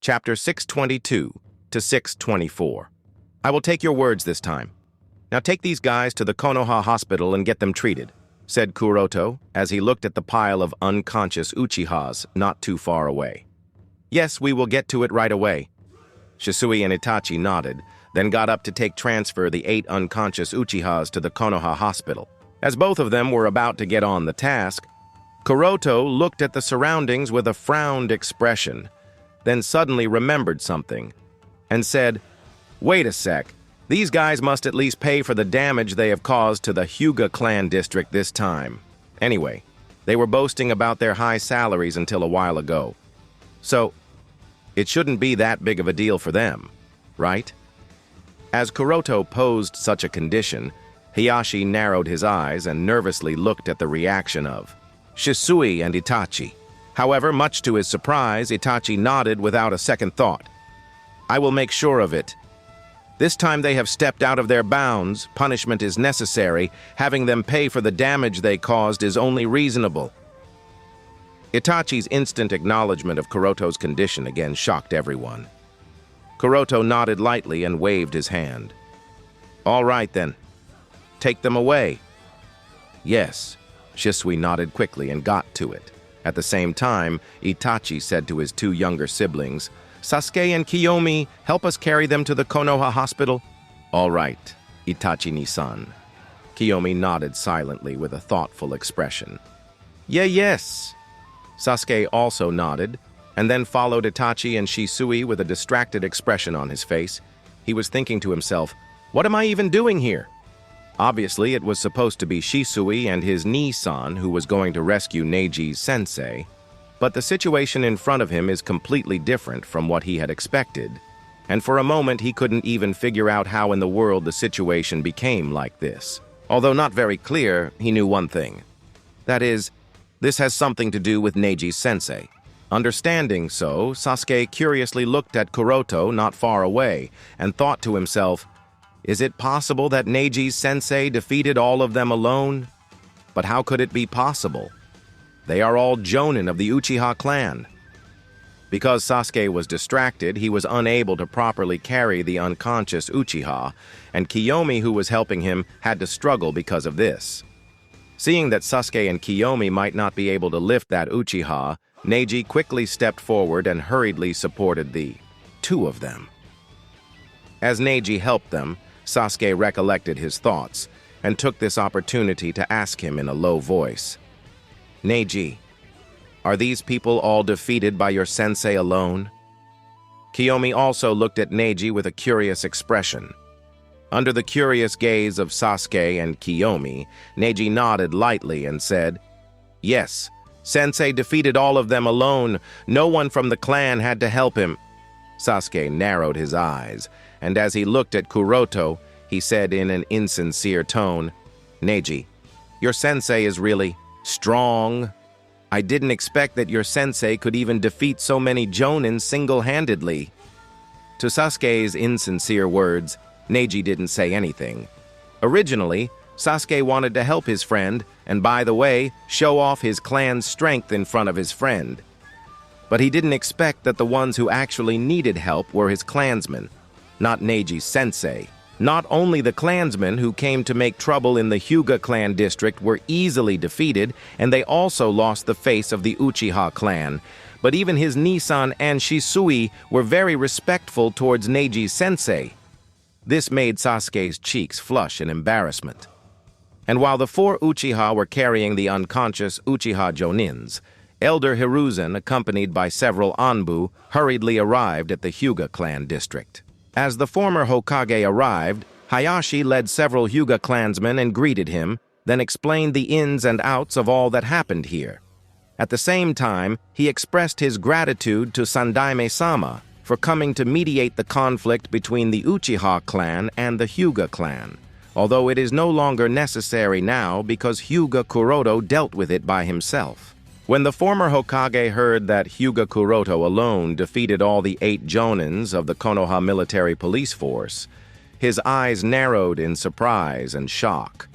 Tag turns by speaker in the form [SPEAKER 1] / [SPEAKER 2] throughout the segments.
[SPEAKER 1] Chapter 622 to 624. I will take your words this time. Now take these guys to the Konoha hospital and get them treated, said Kuroto as he looked at the pile of unconscious uchihas not too far away. Yes, we will get to it right away. Shisui and Itachi nodded, then got up to transfer the 8 unconscious uchihas to the Konoha hospital. As both of them were about to get on the task, Kuroto looked at the surroundings with a frowned expression, then suddenly remembered something, and said, "Wait a sec, these guys must at least pay for the damage they have caused to the Hyuga clan district this time. Anyway, they were boasting about their high salaries until a while ago. So, it shouldn't be that big of a deal for them, right?" As Kuroto posed such a condition, Hiyashi narrowed his eyes and nervously looked at the reaction of Shisui and Itachi. However, much to his surprise, Itachi nodded without a second thought. "I will make sure of it. This time they have stepped out of their bounds, punishment is necessary, having them pay for the damage they caused is only reasonable." Itachi's instant acknowledgement of Kuroto's condition again shocked everyone. Kuroto nodded lightly and waved his hand. "All right then, take them away." "Yes," Shisui nodded quickly and got to it. At the same time, Itachi said to his 2 younger siblings, "Sasuke and Kiyomi, help us carry them to the Konoha hospital." "All right, Itachi-ni-san." Kiyomi nodded silently with a thoughtful expression. Yes." Sasuke also nodded, and then followed Itachi and Shisui with a distracted expression on his face. He was thinking to himself, "What am I even doing here?" Obviously, it was supposed to be Shisui and his Ni-san who was going to rescue Neiji's sensei, but the situation in front of him is completely different from what he had expected, and for a moment he couldn't even figure out how in the world the situation became like this. Although not very clear, he knew one thing. That is, this has something to do with Neiji's sensei. Understanding so, Sasuke curiously looked at Kuroto not far away and thought to himself, is it possible that Neiji's sensei defeated all of them alone? But how could it be possible? They are all jonin of the Uchiha clan. Because Sasuke was distracted, he was unable to properly carry the unconscious Uchiha, and Kiyomi, who was helping him, had to struggle because of this. Seeing that Sasuke and Kiyomi might not be able to lift that Uchiha, Neji quickly stepped forward and hurriedly supported the 2 of them. As Neji helped them, Sasuke recollected his thoughts and took this opportunity to ask him in a low voice, "Neji, are these people all defeated by your sensei alone?" Kiyomi also looked at Neji with a curious expression. Under the curious gaze of Sasuke and Kiyomi, Neji nodded lightly and said, "Yes, sensei defeated all of them alone. No one from the clan had to help him." Sasuke narrowed his eyes, and as he looked at Kuroto, he said in an insincere tone, "Neji, your sensei is really strong. I didn't expect that your sensei could even defeat so many jonin single-handedly." To Sasuke's insincere words, Neji didn't say anything. Originally, Sasuke wanted to help his friend, and by the way, show off his clan's strength in front of his friend. But he didn't expect that the ones who actually needed help were his clansmen, not Neiji's sensei. Not only the clansmen who came to make trouble in the Hyuga clan district were easily defeated, and they also lost the face of the Uchiha clan, but even his Ni-san and Shisui were very respectful towards Neiji's sensei. This made Sasuke's cheeks flush in embarrassment. And while the 4 Uchiha were carrying the unconscious Uchiha Jonins, Elder Hiruzen, accompanied by several Anbu, hurriedly arrived at the Hyuga clan district. As the former Hokage arrived, Hayashi led several Hyuga clansmen and greeted him, then explained the ins and outs of all that happened here. At the same time, he expressed his gratitude to Sandaime-sama for coming to mediate the conflict between the Uchiha clan and the Hyuga clan, although it is no longer necessary now because Hyuga Kuroto dealt with it by himself. When the former Hokage heard that Hyuga Kuroto alone defeated all the 8 jonins of the Konoha military police force, his eyes narrowed in surprise and shock.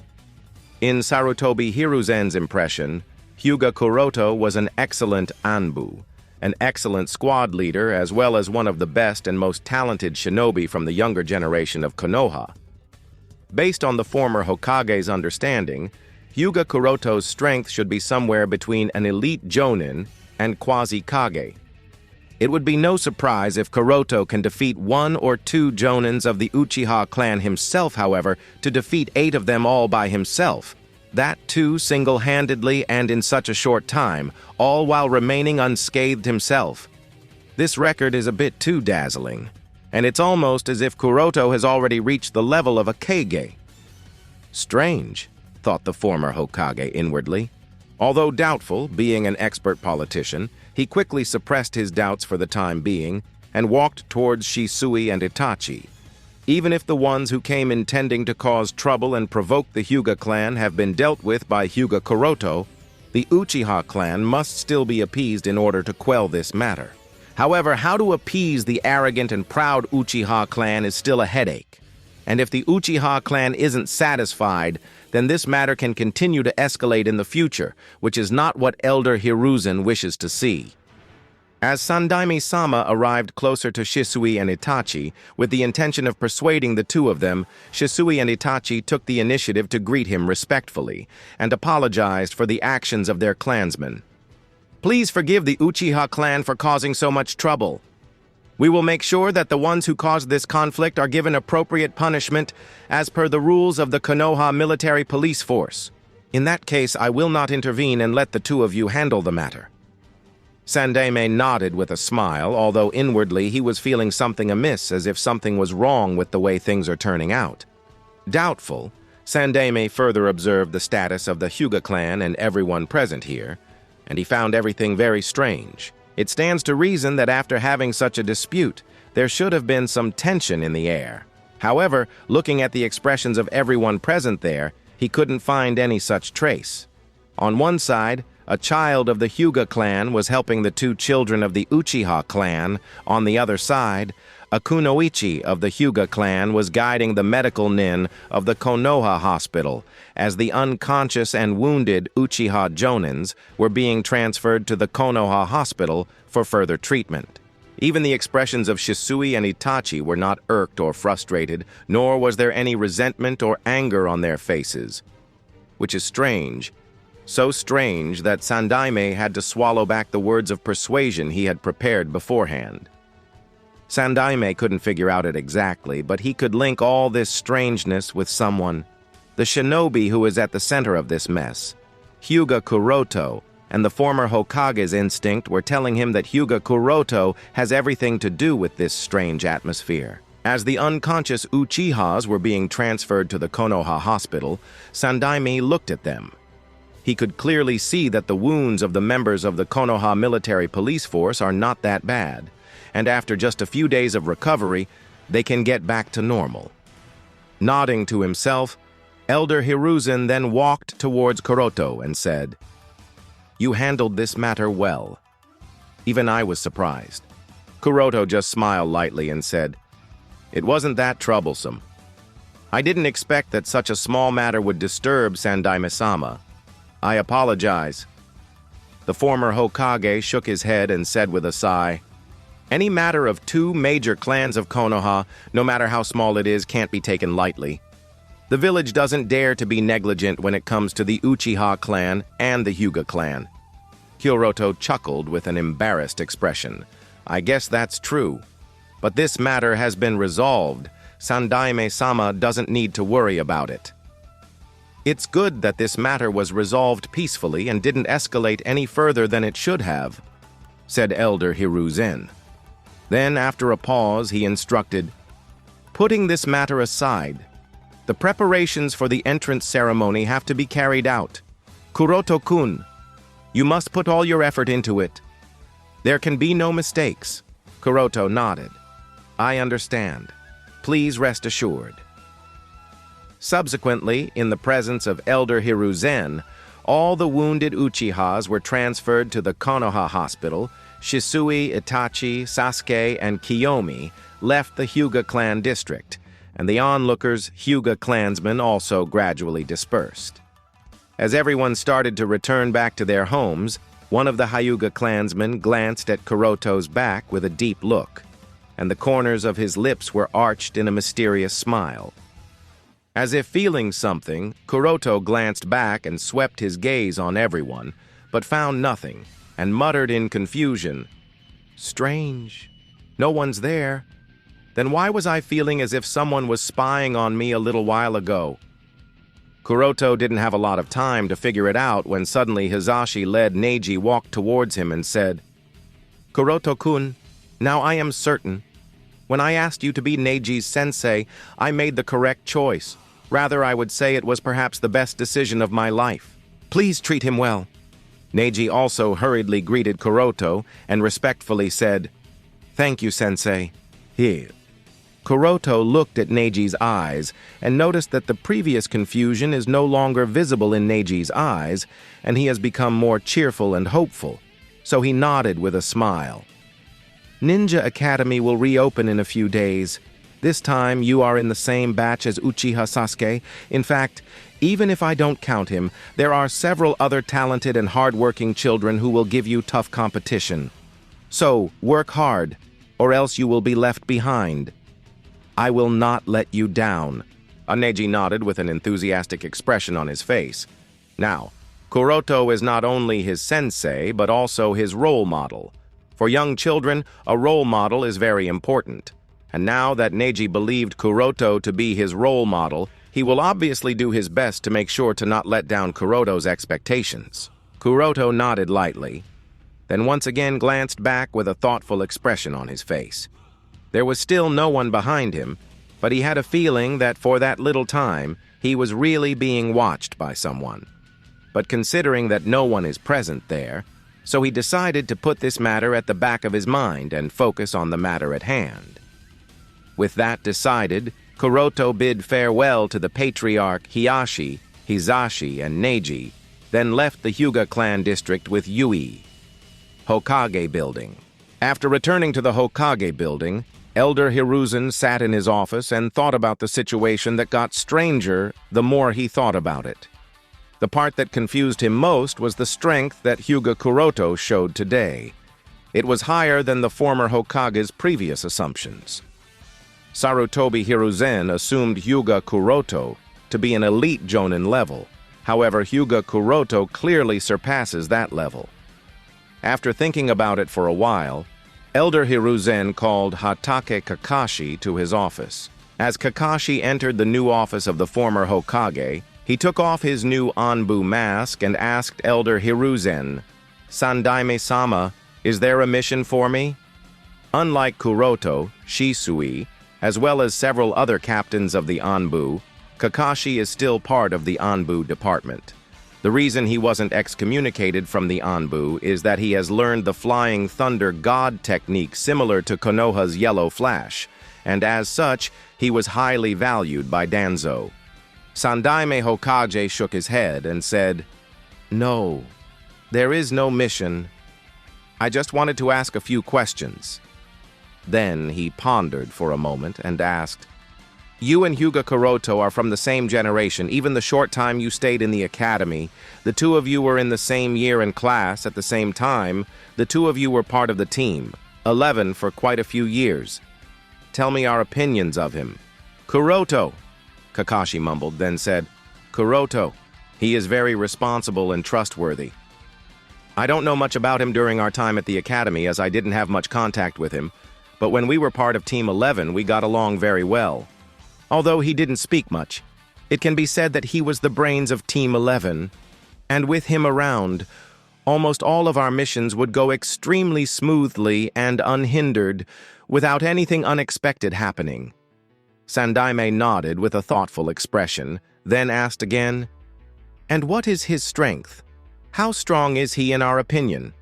[SPEAKER 1] In Sarutobi Hiruzen's impression, Hyuga Kuroto was an excellent Anbu, an excellent squad leader as well as one of the best and most talented shinobi from the younger generation of Konoha. Based on the former Hokage's understanding, Hyuga Kuroto's strength should be somewhere between an elite jonin and quasi-kage. It would be no surprise if Kuroto can defeat 1 or 2 jonins of the Uchiha clan himself, however, to defeat 8 of them all by himself. That too single-handedly and in such a short time, all while remaining unscathed himself. This record is a bit too dazzling, and it's almost as if Kuroto has already reached the level of a Kage. Strange, thought the former Hokage inwardly. Although doubtful, being an expert politician, he quickly suppressed his doubts for the time being and walked towards Shisui and Itachi. Even if the ones who came intending to cause trouble and provoke the Hyuga clan have been dealt with by Hyuga Kuroto, the Uchiha clan must still be appeased in order to quell this matter. However, how to appease the arrogant and proud Uchiha clan is still a headache. And if the Uchiha clan isn't satisfied, then this matter can continue to escalate in the future, which is not what Elder Hiruzen wishes to see. As Sandaime-sama arrived closer to Shisui and Itachi, with the intention of persuading the two of them, Shisui and Itachi took the initiative to greet him respectfully, and apologized for the actions of their clansmen. "Please forgive the Uchiha clan for causing so much trouble. We will make sure that the ones who caused this conflict are given appropriate punishment as per the rules of the Konoha military police force. In that case, I will not intervene and let the two of you handle the matter." Sandaime nodded with a smile, although inwardly he was feeling something amiss, as if something was wrong with the way things are turning out. Doubtful, Sandaime further observed the status of the Hyuga clan and everyone present here, and he found everything very strange. It stands to reason that after having such a dispute, there should have been some tension in the air. However, looking at the expressions of everyone present there, he couldn't find any such trace. On one side, a child of the Hyuga clan was helping the 2 children of the Uchiha clan. On the other side, a kunoichi of the Hyuga clan was guiding the medical nin of the Konoha hospital, as the unconscious and wounded Uchiha jonins were being transferred to the Konoha hospital for further treatment. Even the expressions of Shisui and Itachi were not irked or frustrated, nor was there any resentment or anger on their faces. Which is strange. So strange that Sandaime had to swallow back the words of persuasion he had prepared beforehand. Sandaime couldn't figure out it exactly, but he could link all this strangeness with someone. The shinobi who is at the center of this mess, Hyuga Kuroto, and the former Hokage's instinct were telling him that Hyuga Kuroto has everything to do with this strange atmosphere. As the unconscious Uchihas were being transferred to the Konoha hospital, Sandaime looked at them. He could clearly see that the wounds of the members of the Konoha military police force are not that bad, and after just a few days of recovery, they can get back to normal. Nodding to himself, Elder Hiruzen then walked towards Kuroto and said, "You handled this matter well." Even I was surprised. Kuroto just smiled lightly and said, "It wasn't that troublesome. I didn't expect that such a small matter would disturb Sandaime-sama. I apologize." The former Hokage shook his head and said with a sigh, "Any matter of 2 major clans of Konoha, no matter how small it is, can't be taken lightly. The village doesn't dare to be negligent when it comes to the Uchiha clan and the Hyuga clan." Kuroto chuckled with an embarrassed expression. "I guess that's true. But this matter has been resolved. Sandaime-sama doesn't need to worry about it." "It's good that this matter was resolved peacefully and didn't escalate any further than it should have," said Elder Hiruzen. Then, after a pause, he instructed, "Putting this matter aside, the preparations for the entrance ceremony have to be carried out. Kuroto-kun, you must put all your effort into it. There can be no mistakes." Kuroto nodded. "I understand. Please rest assured." Subsequently, in the presence of Elder Hiruzen, all the wounded Uchihas were transferred to the Konoha hospital. Shisui, Itachi, Sasuke, and Kiyomi left the Hyuga clan district, and the onlookers' Hyuga clansmen also gradually dispersed. As everyone started to return back to their homes, One of the Hyuga clansmen glanced at Kuroto's back with a deep look, and the corners of his lips were arched in a mysterious smile. As if feeling something, Kuroto glanced back and swept his gaze on everyone, but found nothing, and muttered in confusion, "Strange. No one's there. Then why was I feeling as if someone was spying on me a little while ago?" Kuroto didn't have a lot of time to figure it out when suddenly Hisashi-led Neji walked towards him and said, "Kuroto-kun, now I am certain. When I asked you to be Neji's sensei, I made the correct choice. Rather, I would say it was perhaps the best decision of my life. Please treat him well." Neji also hurriedly greeted Kuroto and respectfully said, "Thank you, sensei." Here. Kuroto looked at Neji's eyes and noticed that the previous confusion is no longer visible in Neji's eyes, and he has become more cheerful and hopeful, so he nodded with a smile. "Ninja Academy will reopen in a few days. This time you are in the same batch as Uchiha Sasuke. In fact, even if I don't count him, there are several other talented and hard-working children who will give you tough competition. So, work hard, or else you will be left behind. I will not let you down." Neji nodded with an enthusiastic expression on his face. Now, Kuroto is not only his sensei, but also his role model. For young children, a role model is very important. And now that Neji believed Kuroto to be his role model, he will obviously do his best to make sure to not let down Kuroto's expectations. Kuroto nodded lightly, then once again glanced back with a thoughtful expression on his face. There was still no one behind him, but he had a feeling that for that little time, he was really being watched by someone. But considering that no one is present there, so he decided to put this matter at the back of his mind and focus on the matter at hand. With that decided, Kuroto bid farewell to the patriarch Hiyashi, Hisashi, and Neji, then left the Hyuga clan district with Yui. Hokage Building. After returning to the Hokage Building, Elder Hiruzen sat in his office and thought about the situation that got stranger the more he thought about it. The part that confused him most was the strength that Hyuga Kuroto showed today. It was higher than the former Hokage's previous assumptions. Sarutobi Hiruzen assumed Hyuga Kuroto to be an elite Jonin level. However, Hyuga Kuroto clearly surpasses that level. After thinking about it for a while, Elder Hiruzen called Hatake Kakashi to his office. As Kakashi entered the new office of the former Hokage, he took off his new Anbu mask and asked Elder Hiruzen, "Sandaime-sama, is there a mission for me?" Unlike Kuroto, Shisui, as well as several other captains of the Anbu, Kakashi is still part of the Anbu department. The reason he wasn't excommunicated from the Anbu is that he has learned the Flying Thunder God technique similar to Konoha's Yellow Flash, and as such, he was highly valued by Danzo. Sandaime Hokage shook his head and said, "No, there is no mission. I just wanted to ask a few questions." Then he pondered for a moment and asked, "You and Hyuga Kuroto are from the same generation. Even the short time you stayed in the academy, the two of you were in the same year and class at the same time. The two of you were part of the team, 11 for quite a few years. Tell me our opinions of him." "Kuroto," Kakashi mumbled, then said, "Kuroto. He is very responsible and trustworthy. I don't know much about him during our time at the academy as I didn't have much contact with him, but when we were part of Team 11, we got along very well. Although he didn't speak much, it can be said that he was the brains of Team 11, and with him around, almost all of our missions would go extremely smoothly and unhindered, without anything unexpected happening." Sandaime nodded with a thoughtful expression, then asked again, "And what is his strength? How strong is he in our opinion?"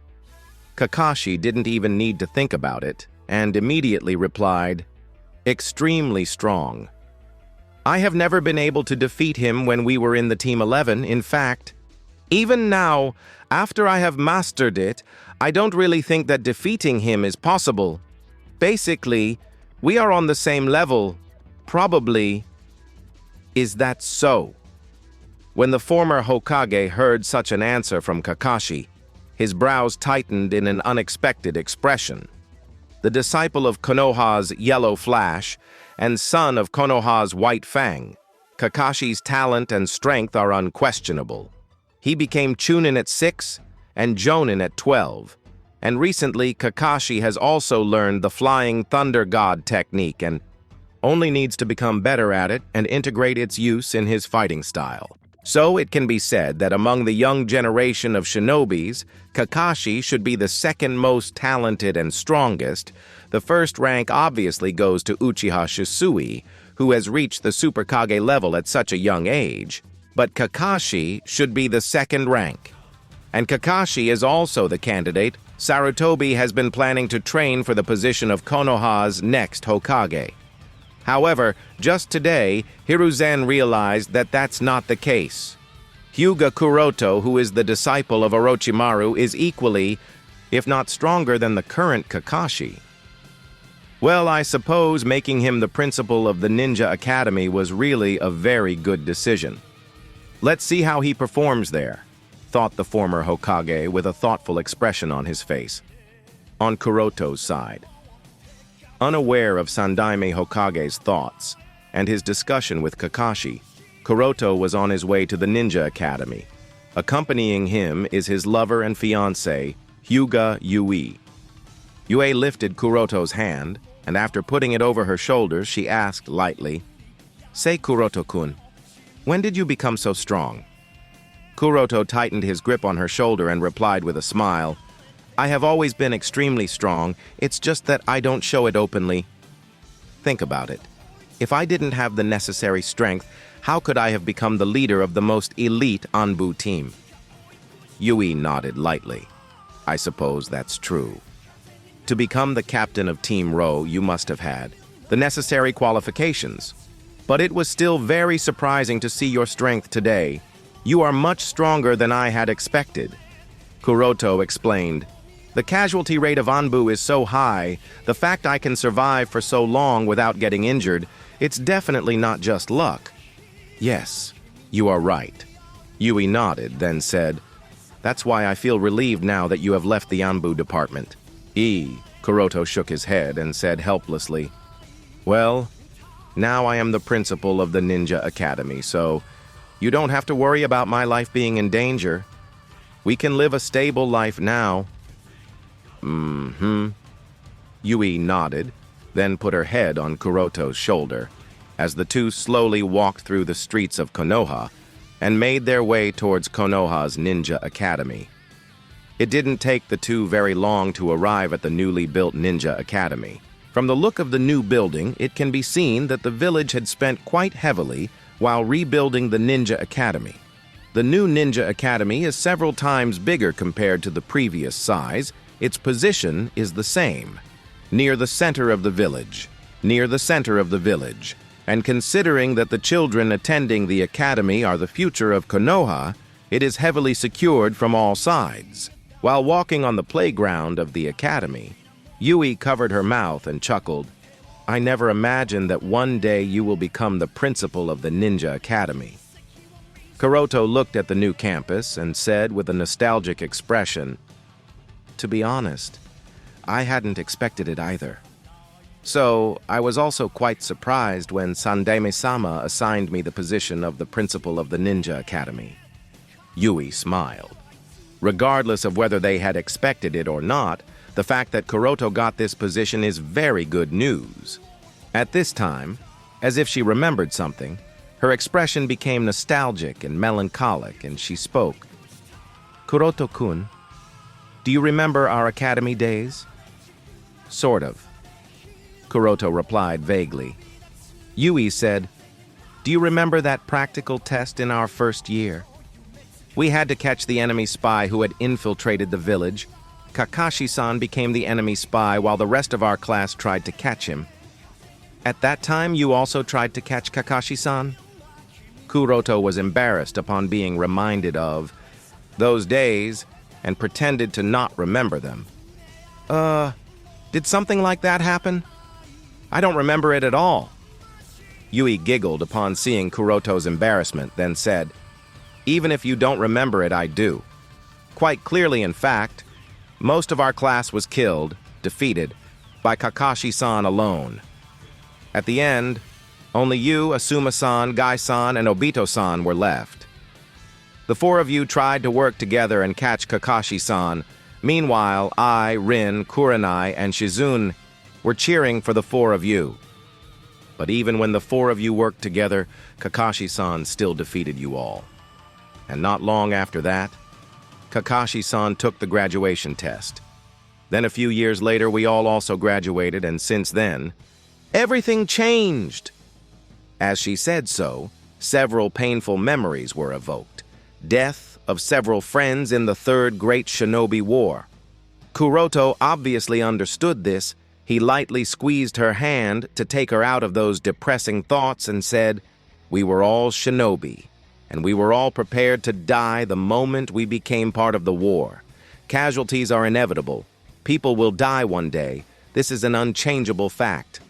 [SPEAKER 1] Kakashi didn't even need to think about it, and immediately replied, "Extremely strong. I have never been able to defeat him when we were in the Team 11. In fact, even now, after I have mastered it, I don't really think that defeating him is possible. Basically, we are on the same level, probably." "Is that so?" When the former Hokage heard such an answer from Kakashi, His brows tightened in an unexpected expression. The disciple of Konoha's Yellow Flash and son of Konoha's White Fang, Kakashi's talent and strength are unquestionable. He became Chunin at 6 and Jonin at 12, and recently Kakashi has also learned the Flying Thunder God technique and only needs to become better at it and integrate its use in his fighting style. So it can be said that among the young generation of shinobis, Kakashi should be the second most talented and strongest. The first rank obviously goes to Uchiha Shisui, who has reached the Super Kage level at such a young age. But Kakashi should be the second rank. And Kakashi is also the candidate. Sarutobi has been planning to train for the position of Konoha's next Hokage. However, just today, Hiruzen realized that that's not the case. Hyuga Kuroto, who is the disciple of Orochimaru, is equally, if not stronger than the current Kakashi. Well, I suppose making him the principal of the Ninja Academy was really a very good decision. Let's see how he performs there, thought the former Hokage with a thoughtful expression on his face. On Kuroto's side, unaware of Sandaime Hokage's thoughts and his discussion with Kakashi, Kuroto was on his way to the Ninja Academy. Accompanying him is his lover and fiancé, Hyuga Yui. Yui lifted Kuroto's hand, and after putting it over her shoulders, she asked lightly, "Say, Kuroto-kun, when did you become so strong?" Kuroto tightened his grip on her shoulder and replied with a smile, "I have always been extremely strong, it's just that I don't show it openly." Think about it. If I didn't have the necessary strength, how could I have become the leader of the most elite Anbu team? Yui nodded lightly. I suppose that's true. To become the captain of Team Ro, you must have had the necessary qualifications. But it was still very surprising to see your strength today. You are much stronger than I had expected. Kuroto explained, "The casualty rate of Anbu is so high, the fact I can survive for so long without getting injured, it's definitely not just luck." "Yes, you are right." Yui nodded, then said, "That's why I feel relieved now that you have left the Anbu department." Kuroto shook his head and said helplessly, "Well, now I am the principal of the Ninja Academy, so you don't have to worry about my life being in danger. We can live a stable life now." Yui nodded, then put her head on Kuroto's shoulder, as the two slowly walked through the streets of Konoha and made their way towards Konoha's Ninja Academy. It didn't take the two very long to arrive at the newly built Ninja Academy. From the look of the new building, it can be seen that the village had spent quite heavily while rebuilding the Ninja Academy. The new Ninja Academy is several times bigger compared to the previous size. Its position is the same, near the center of the village. And considering that the children attending the academy are the future of Konoha, it is heavily secured from all sides. While walking on the playground of the academy, Yui covered her mouth and chuckled, "I never imagined that one day you will become the principal of the Ninja Academy." Kuroto looked at the new campus and said with a nostalgic expression, "To be honest, I hadn't expected it either. So, I was also quite surprised when Sandaime-sama assigned me the position of the principal of the Ninja Academy." Yui smiled. Regardless of whether they had expected it or not, the fact that Kuroto got this position is very good news. At this time, as if she remembered something, her expression became nostalgic and melancholic, and she spoke. "Kuroto-kun, do you remember our academy days?" "Sort of," Kuroto replied vaguely. Yui said, "Do you remember that practical test in our first year? We had to catch the enemy spy who had infiltrated the village. Kakashi-san became the enemy spy while the rest of our class tried to catch him. At that time, you also tried to catch Kakashi-san?" Kuroto was embarrassed upon being reminded of those days and pretended to not remember them. Did something like that happen? I don't remember it at all." Yui giggled upon seeing Kuroto's embarrassment, then said, "Even if you don't remember it, I do." Quite clearly, in fact, most of our class was killed, defeated, by Kakashi-san alone. At the end, only you, Asuma-san, Gai-san, and Obito-san were left. The four of you tried to work together and catch Kakashi-san. Meanwhile, I, Rin, Kurenai, and Shizune were cheering for the four of you. But even when the four of you worked together, Kakashi-san still defeated you all. And not long after that, Kakashi-san took the graduation test. Then a few years later, we all also graduated, and since then, everything changed. As she said so, several painful memories were evoked. Death of several friends in the Third Great Shinobi War. Kuroto obviously understood this. He lightly squeezed her hand to take her out of those depressing thoughts and said, "We were all shinobi, and we were all prepared to die the moment we became part of the war. Casualties are inevitable. People will die one day. This is an unchangeable fact.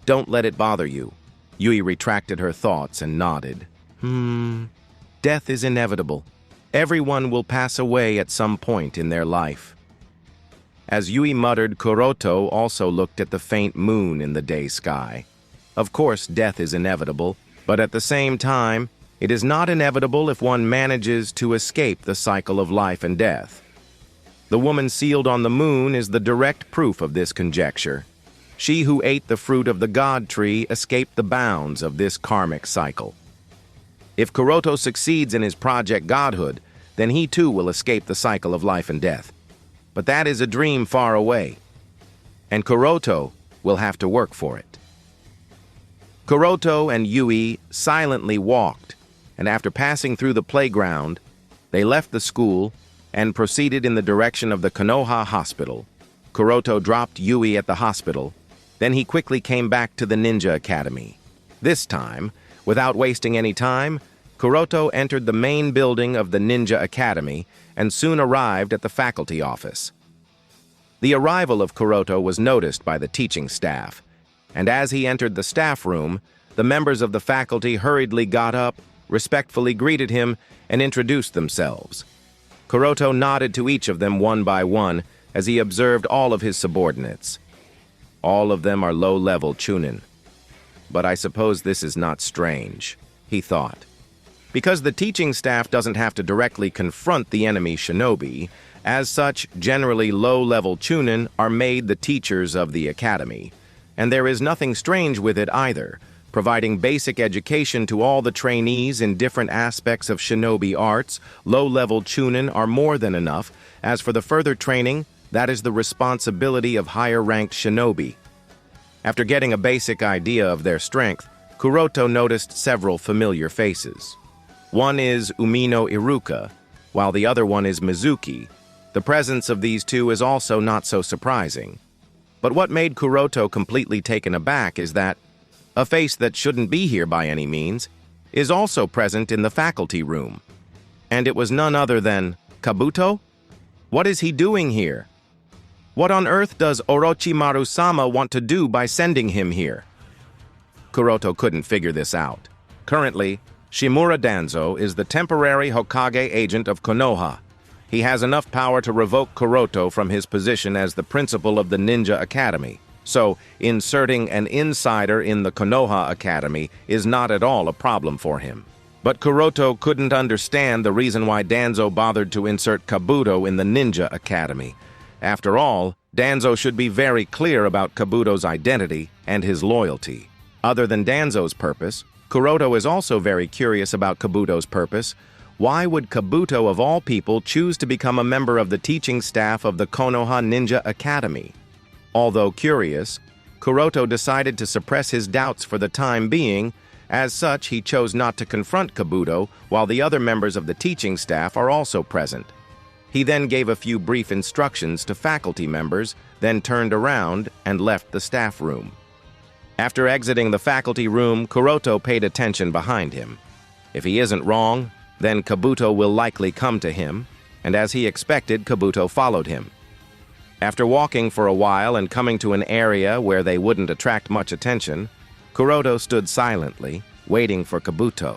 [SPEAKER 1] Don't let it bother you." Yui retracted her thoughts and nodded. Death is inevitable. Everyone will pass away at some point in their life. As Yui muttered, Kuroto also looked at the faint moon in the day sky. Of course, death is inevitable, but at the same time, it is not inevitable if one manages to escape the cycle of life and death. The woman sealed on the moon is the direct proof of this conjecture. She who ate the fruit of the god tree escaped the bounds of this karmic cycle. If Kuroto succeeds in his project godhood, then he too will escape the cycle of life and death. But that is a dream far away, and Kuroto will have to work for it. Kuroto and Yui silently walked, and after passing through the playground, they left the school and proceeded in the direction of the Konoha Hospital. Kuroto dropped Yui at the hospital, then he quickly came back to the Ninja Academy. This time, without wasting any time, Kuroto entered the main building of the Ninja Academy and soon arrived at the faculty office. The arrival of Kuroto was noticed by the teaching staff, and as he entered the staff room, the members of the faculty hurriedly got up, respectfully greeted him, and introduced themselves. Kuroto nodded to each of them one by one as he observed all of his subordinates. All of them are low-level chunin. But I suppose this is not strange, he thought. Because the teaching staff doesn't have to directly confront the enemy shinobi, as such, generally low-level chunin are made the teachers of the academy. And there is nothing strange with it either. Providing basic education to all the trainees in different aspects of shinobi arts, low-level chunin are more than enough. As for the further training, that is the responsibility of higher-ranked shinobi. After getting a basic idea of their strength, Kuroto noticed several familiar faces. One is Umino Iruka, while the other one is Mizuki. The presence of these two is also not so surprising. But what made Kuroto completely taken aback is that a face that shouldn't be here by any means is also present in the faculty room. And it was none other than Kabuto? What is he doing here? What on earth does Orochimaru-sama want to do by sending him here? Kuroto couldn't figure this out. Currently, Shimura Danzo is the temporary Hokage agent of Konoha. He has enough power to revoke Kuroto from his position as the principal of the Ninja Academy. So, inserting an insider in the Konoha Academy is not at all a problem for him. But Kuroto couldn't understand the reason why Danzo bothered to insert Kabuto in the Ninja Academy. After all, Danzo should be very clear about Kabuto's identity and his loyalty. Other than Danzo's purpose, Kuroto is also very curious about Kabuto's purpose. Why would Kabuto of all people choose to become a member of the teaching staff of the Konoha Ninja Academy? Although curious, Kuroto decided to suppress his doubts for the time being. As such, he chose not to confront Kabuto while the other members of the teaching staff are also present. He then gave a few brief instructions to faculty members, then turned around and left the staff room. After exiting the faculty room, Kuroto paid attention behind him. If he isn't wrong, then Kabuto will likely come to him, and as he expected, Kabuto followed him. After walking for a while and coming to an area where they wouldn't attract much attention, Kuroto stood silently, waiting for Kabuto.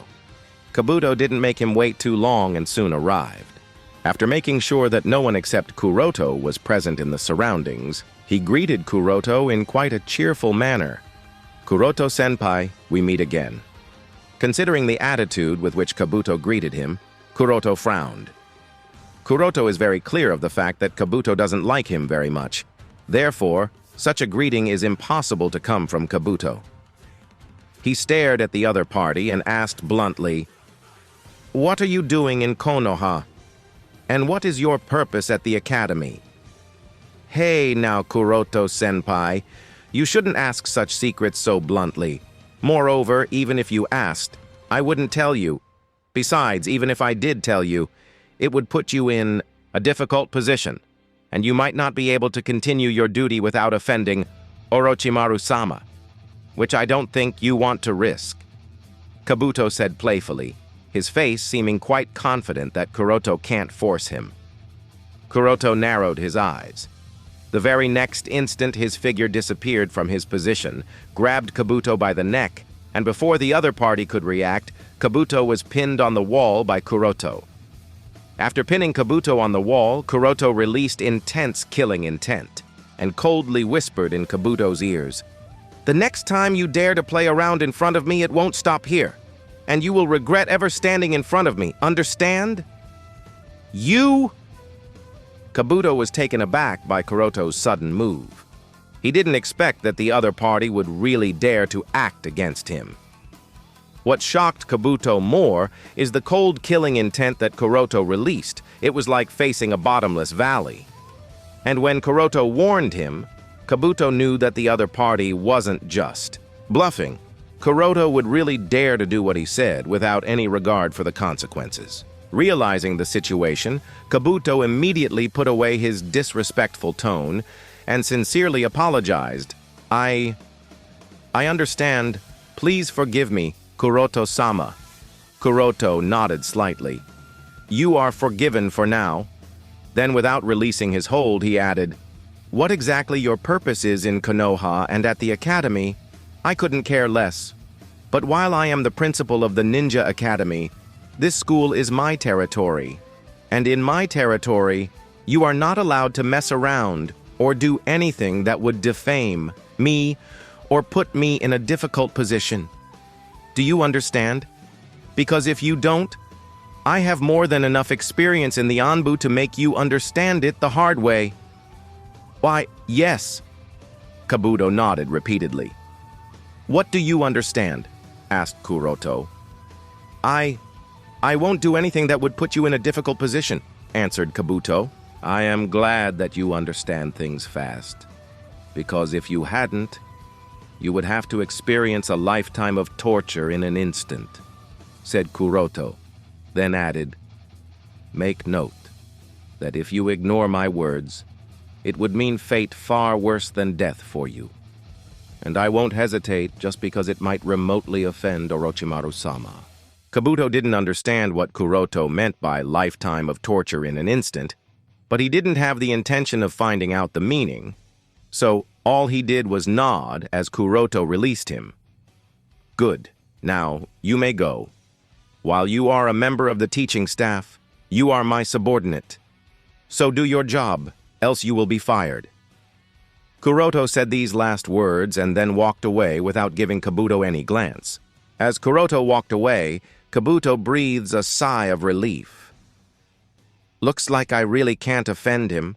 [SPEAKER 1] Kabuto didn't make him wait too long and soon arrived. After making sure that no one except Kuroto was present in the surroundings, he greeted Kuroto in quite a cheerful manner. "Kuroto-senpai, we meet again." Considering the attitude with which Kabuto greeted him, Kuroto frowned. Kuroto is very clear of the fact that Kabuto doesn't like him very much. Therefore, such a greeting is impossible to come from Kabuto. He stared at the other party and asked bluntly, "What are you doing in Konoha? And what is your purpose at the academy?" "Hey now, Kuroto-senpai, you shouldn't ask such secrets so bluntly. Moreover, even if you asked, I wouldn't tell you. Besides, even if I did tell you, it would put you in a difficult position, and you might not be able to continue your duty without offending Orochimaru-sama, which I don't think you want to risk," Kabuto said playfully, his face seeming quite confident that Kuroto can't force him. Kuroto narrowed his eyes. The very next instant, his figure disappeared from his position, grabbed Kabuto by the neck, and before the other party could react, Kabuto was pinned on the wall by Kuroto. After pinning Kabuto on the wall, Kuroto released intense killing intent and coldly whispered in Kabuto's ears, "The next time you dare to play around in front of me, it won't stop here, and you will regret ever standing in front of me, understand? You?" Kabuto was taken aback by Kuroto's sudden move. He didn't expect that the other party would really dare to act against him. What shocked Kabuto more is the cold killing intent that Kuroto released. It was like facing a bottomless valley. And when Kuroto warned him, Kabuto knew that the other party wasn't just bluffing. Kuroto would really dare to do what he said without any regard for the consequences. Realizing the situation, Kabuto immediately put away his disrespectful tone and sincerely apologized. I understand. Please forgive me, Kuroto-sama." Kuroto nodded slightly. "You are forgiven for now." Then, without releasing his hold, he added, "What exactly your purpose is in Konoha and at the academy, I couldn't care less. But while I am the principal of the Ninja Academy, this school is my territory. And in my territory, you are not allowed to mess around or do anything that would defame me or put me in a difficult position. Do you understand? Because if you don't, I have more than enough experience in the Anbu to make you understand it the hard way." "Why, yes." Kabuto nodded repeatedly. "What do you understand?" asked Kuroto. I won't do anything that would put you in a difficult position," answered Kabuto. "I am glad that you understand things fast, because if you hadn't, you would have to experience a lifetime of torture in an instant," said Kuroto, then added, "Make note that if you ignore my words, it would mean fate far worse than death for you. And I won't hesitate just because it might remotely offend Orochimaru-sama." Kabuto didn't understand what Kuroto meant by lifetime of torture in an instant, but he didn't have the intention of finding out the meaning, so all he did was nod as Kuroto released him. "Good. Now, you may go. While you are a member of the teaching staff, you are my subordinate. So do your job, else you will be fired." Kuroto said these last words and then walked away without giving Kabuto any glance. As Kuroto walked away, Kabuto breathes a sigh of relief. "Looks like I really can't offend him.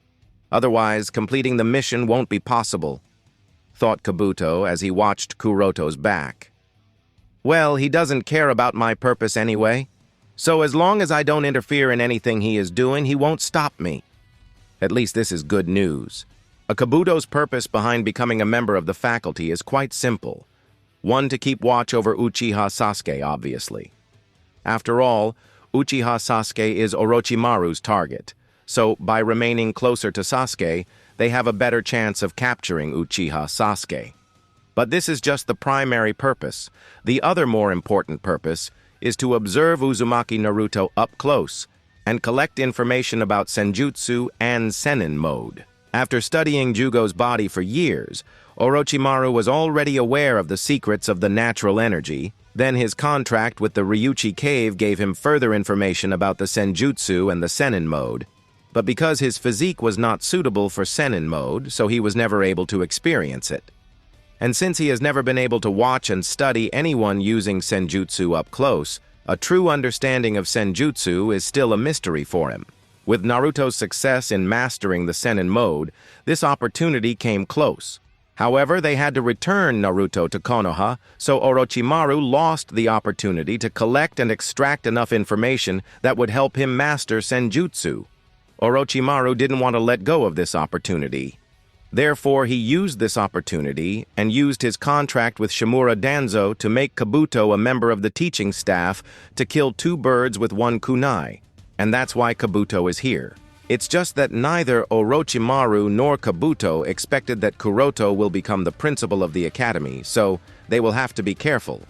[SPEAKER 1] Otherwise, completing the mission won't be possible," thought Kabuto as he watched Kuroto's back. "Well, he doesn't care about my purpose anyway, so as long as I don't interfere in anything he is doing, he won't stop me. At least this is good news." Kabuto's purpose behind becoming a member of the faculty is quite simple. One, to keep watch over Uchiha Sasuke, obviously. After all, Uchiha Sasuke is Orochimaru's target, so by remaining closer to Sasuke, they have a better chance of capturing Uchiha Sasuke. But this is just the primary purpose. The other more important purpose is to observe Uzumaki Naruto up close and collect information about Senjutsu and Senin mode. After studying Jugo's body for years, Orochimaru was already aware of the secrets of the natural energy, Then his contract with the Ryuchi Cave gave him further information about the Senjutsu and the Senin mode, but because his physique was not suitable for Senin mode, so he was never able to experience it. And since he has never been able to watch and study anyone using Senjutsu up close, a true understanding of Senjutsu is still a mystery for him. With Naruto's success in mastering the Senin mode, this opportunity came close. However, they had to return Naruto to Konoha, so Orochimaru lost the opportunity to collect and extract enough information that would help him master Senjutsu. Orochimaru didn't want to let go of this opportunity. Therefore, he used this opportunity and used his contract with Shimura Danzo to make Kabuto a member of the teaching staff to kill two birds with one kunai. And that's why Kabuto is here. It's just that neither Orochimaru nor Kabuto expected that Kuroto will become the principal of the academy, so they will have to be careful.